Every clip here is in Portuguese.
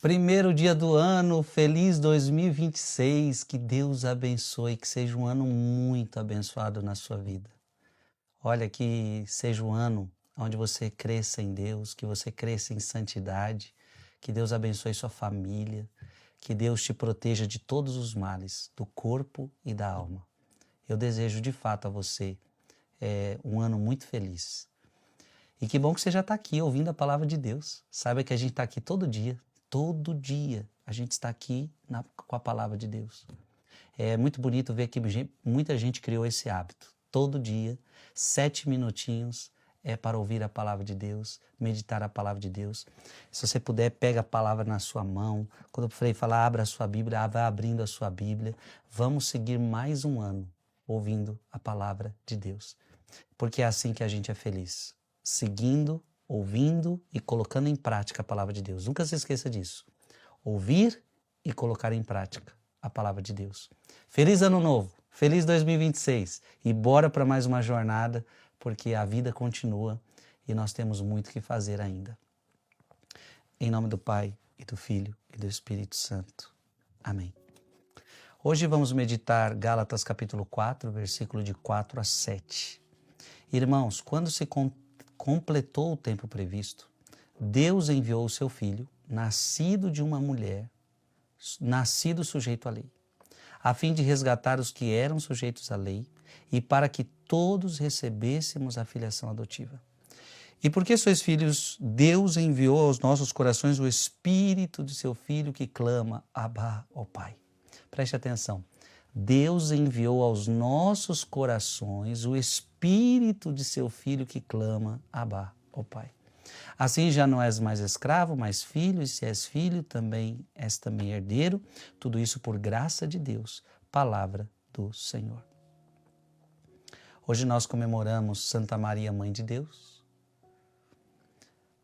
Primeiro dia do ano, feliz 2026, que Deus abençoe, que seja um ano muito abençoado na sua vida. Olha, que seja um ano onde você cresça em Deus, que você cresça em santidade, que Deus abençoe sua família, que Deus te proteja de todos os males, do corpo e da alma. Eu desejo de fato a você um ano muito feliz. E que bom que você já está aqui ouvindo a palavra de Deus. Saiba que a gente está aqui todo dia a gente está aqui com a palavra de Deus. É muito bonito ver que muita gente criou esse hábito. Todo dia, 7 minutinhos é para ouvir a palavra de Deus, meditar a palavra de Deus. Se você puder, pega a palavra na sua mão. Quando eu falei falar, abra a sua Bíblia, vá abrindo a sua Bíblia. Vamos seguir mais um ano ouvindo a palavra de Deus. Porque é assim que a gente é feliz. Seguindo, ouvindo e colocando em prática a palavra de Deus. Nunca se esqueça disso. Ouvir e colocar em prática a palavra de Deus. Feliz Ano Novo, feliz 2026 e bora para mais uma jornada, porque a vida continua e nós temos muito que fazer ainda. Em nome do Pai, e do Filho e do Espírito Santo. Amém. Hoje vamos meditar Gálatas capítulo 4, versículo de 4 a 7. Irmãos, quando se completou o tempo previsto, Deus enviou o seu Filho, nascido de uma mulher, nascido sujeito à lei, a fim de resgatar os que eram sujeitos à lei e para que todos recebêssemos a filiação adotiva. E porque sois filhos, Deus enviou aos nossos corações o Espírito de seu Filho que clama, Abba, ó Pai. Preste atenção. Deus enviou aos nossos corações o Espírito de seu Filho que clama, Abba, ó Pai. Assim já não és mais escravo, mas filho, e se és filho, és também herdeiro, tudo isso por graça de Deus, palavra do Senhor. Hoje nós comemoramos Santa Maria, Mãe de Deus.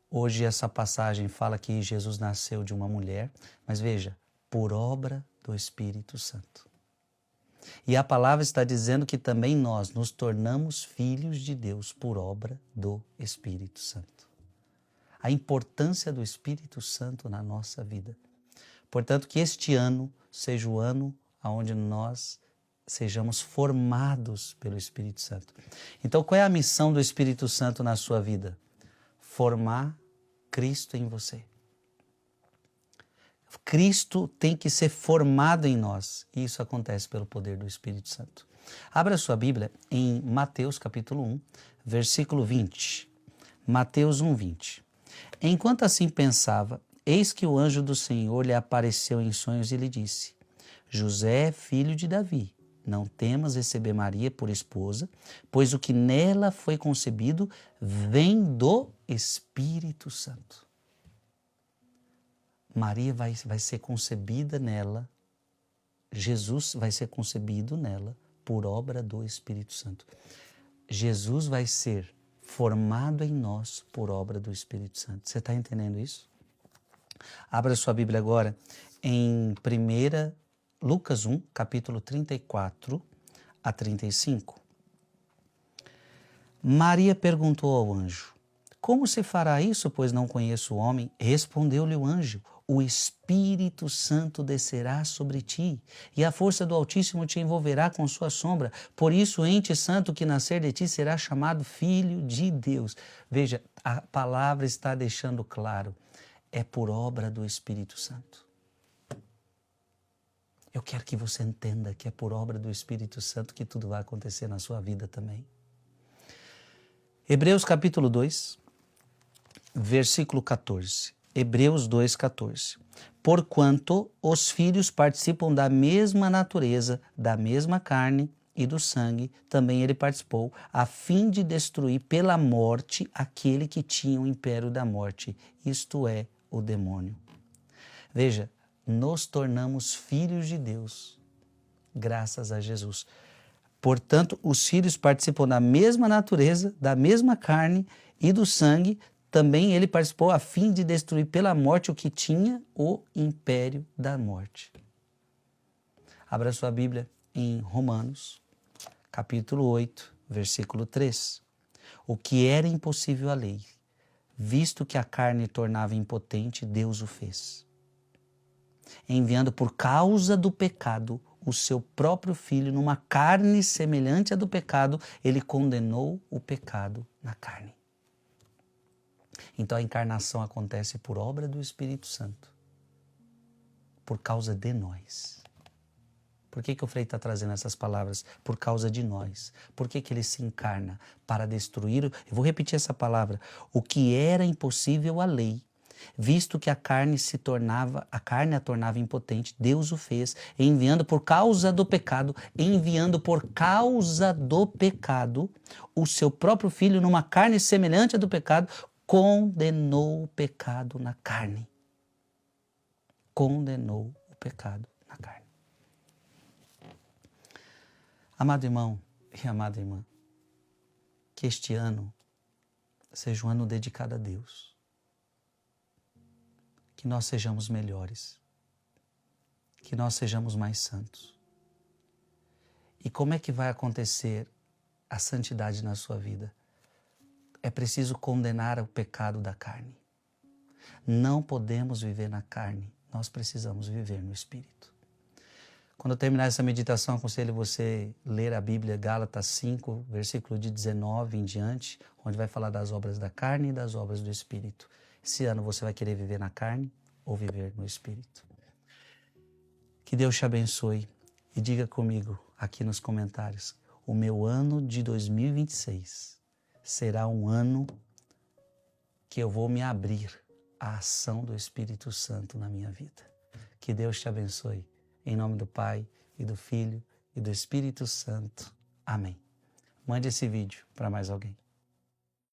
Hoje essa passagem fala que Jesus nasceu de uma mulher, mas veja, por obra do Espírito Santo. E a palavra está dizendo que também nós nos tornamos filhos de Deus por obra do Espírito Santo. A importância do Espírito Santo na nossa vida. Portanto, que este ano seja o ano onde nós sejamos formados pelo Espírito Santo. Então, qual é a missão do Espírito Santo na sua vida? Formar Cristo em você. Cristo tem que ser formado em nós, e isso acontece pelo poder do Espírito Santo. Abra sua Bíblia em Mateus capítulo 1, versículo 20. Mateus 1, 20. Enquanto assim pensava, eis que o anjo do Senhor lhe apareceu em sonhos e lhe disse: José, filho de Davi, não temas receber Maria por esposa, pois o que nela foi concebido vem do Espírito Santo. Maria vai ser concebida nela, Jesus vai ser concebido nela por obra do Espírito Santo. Jesus vai ser formado em nós por obra do Espírito Santo. Você está entendendo isso? Abra sua Bíblia agora em Lucas 1, capítulo 34 a 35. Maria perguntou ao anjo: Como se fará isso, pois não conheço o homem? Respondeu-lhe o anjo: O Espírito Santo descerá sobre ti, e a força do Altíssimo te envolverá com sua sombra. Por isso, o ente santo que nascer de ti será chamado Filho de Deus. Veja, a palavra está deixando claro, é por obra do Espírito Santo. Eu quero que você entenda que é por obra do Espírito Santo que tudo vai acontecer na sua vida também. Hebreus capítulo 2, versículo 14. Hebreus 2,14. Porquanto os filhos participam da mesma natureza, da mesma carne e do sangue, também ele participou, a fim de destruir pela morte aquele que tinha o império da morte, isto é, o demônio. Veja, nos tornamos filhos de Deus, graças a Jesus. Portanto, os filhos participam da mesma natureza, da mesma carne e do sangue, também ele participou a fim de destruir pela morte o que tinha o império da morte. Abra sua Bíblia em Romanos, capítulo 8, versículo 3. O que era impossível à lei, visto que a carne tornava impotente, Deus o fez. enviando por causa do pecado o seu próprio Filho numa carne semelhante à do pecado, ele condenou o pecado na carne. Então a encarnação acontece por obra do Espírito Santo, por causa de nós. Por que o Frei está trazendo essas palavras? Por causa de nós. Por que ele se encarna? Para destruir, eu vou repetir essa palavra, o que era impossível à lei, visto que a carne a tornava impotente, Deus o fez, enviando por causa do pecado, o seu próprio Filho numa carne semelhante à do pecado, condenou o pecado na carne. Condenou o pecado na carne. Amado irmão e amada irmã, que este ano seja um ano dedicado a Deus. Que nós sejamos melhores. Que nós sejamos mais santos. E como é que vai acontecer a santidade na sua vida? É preciso condenar o pecado da carne. Não podemos viver na carne, nós precisamos viver no Espírito. Quando eu terminar essa meditação, aconselho você ler a Bíblia, Gálatas 5, versículo de 19 em diante, onde vai falar das obras da carne e das obras do Espírito. Esse ano você vai querer viver na carne ou viver no Espírito? Que Deus te abençoe e diga comigo aqui nos comentários, o meu ano de 2026 será um ano que eu vou me abrir à ação do Espírito Santo na minha vida. Que Deus te abençoe. Em nome do Pai, e do Filho, e do Espírito Santo. Amém. Mande esse vídeo para mais alguém.